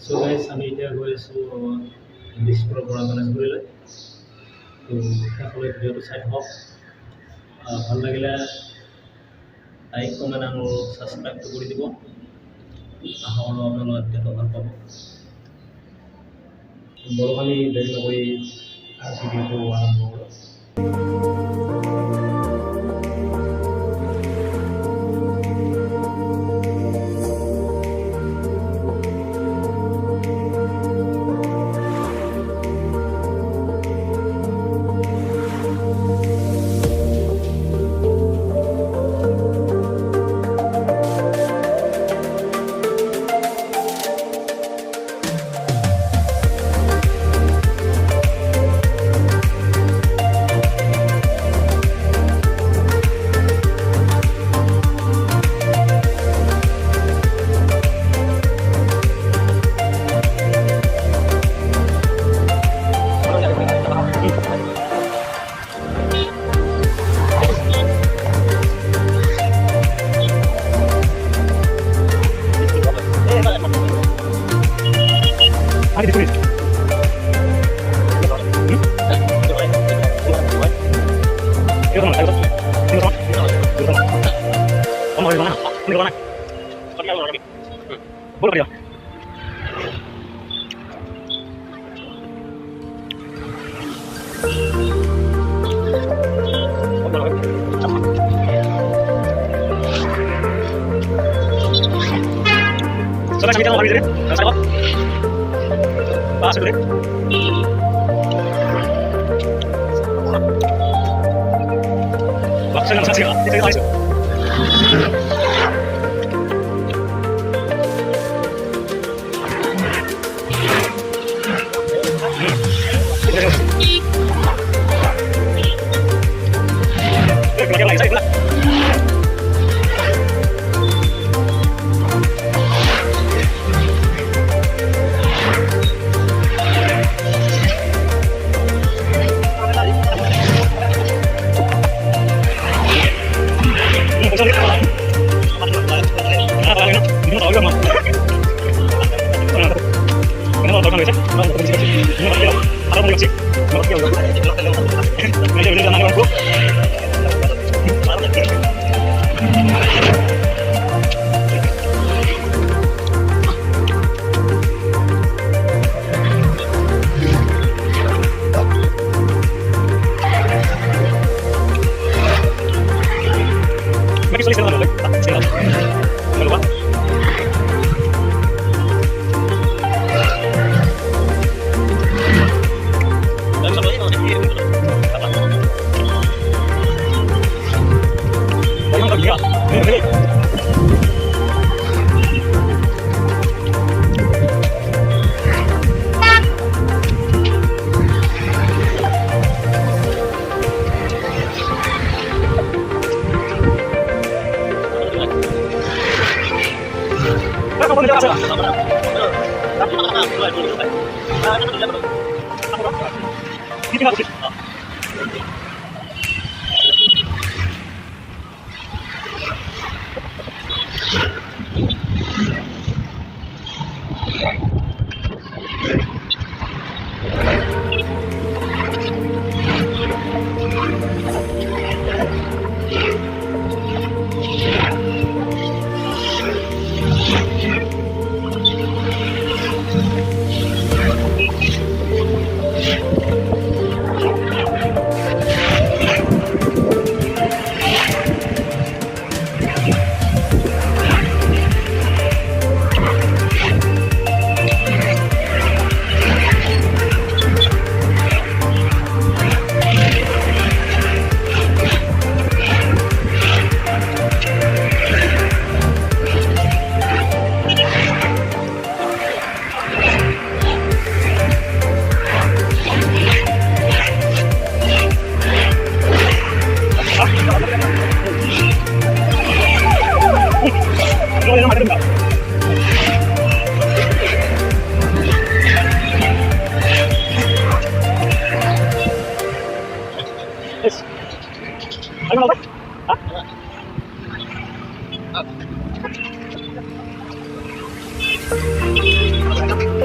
So guys, আমি এতিয়া গৈ আছোঁ দিছপুৰৰ পৰা গণেশগুৰিলৈ। তো সকলোৱে ভিডিঅ'টো চাই থাকক। ভাল লাগিলে লাইক কমেণ্ট আৰু ছাবস্ক্ৰাইবটো কৰি দিব। আশা কৰোঁ আপোনালোকে ভিডিঅ'টো ভাল পাব। বলক আমি দেৰি নকৰি ভিডিঅ'টো আৰম্ভ কৰোঁ। Coba sambil lagi dulu. Sabar. Pas dulu. Wah, senang sekali. Kita lagi. Lagi saya pula.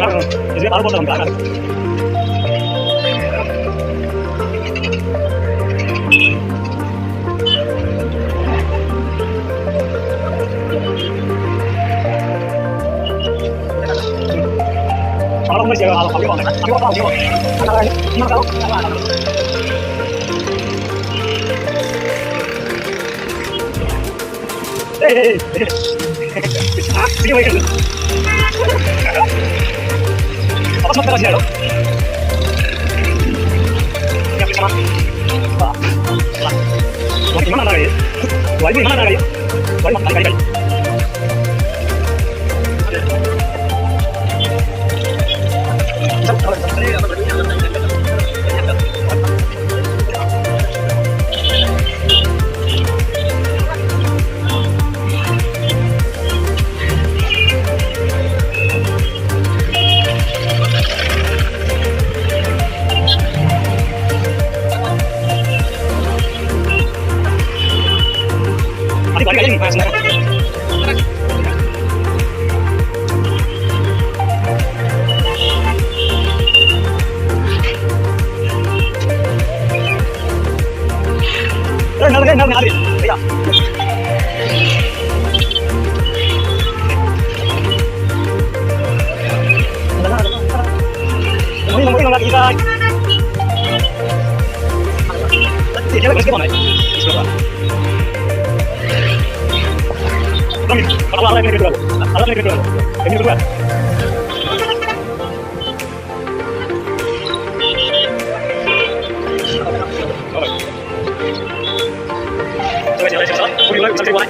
Jadi baru potong kan. Kalau masih kalau kami mau, kami mau. Kalau tahu. Sige baik. Apa sebentar aja lo? Ya bisa mas. Wah, gimana lagi? Wah, ini gimana lagi? Wah, makan kali-kali. Balik lagi mas. Nggak. Iya. Ini nggak kita. Dia lagi gimana? Coba. Kalau ada yang kedua, ini kedua. Coba, mulai bisa mulai.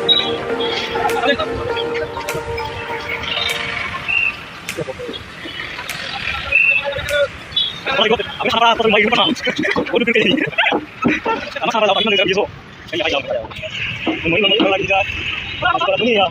Aku sama apa lagi pernah. Udah gede ini. Sama apa lagi bisa. Ini aja. Mau lagi aja. Masuk ke dunia.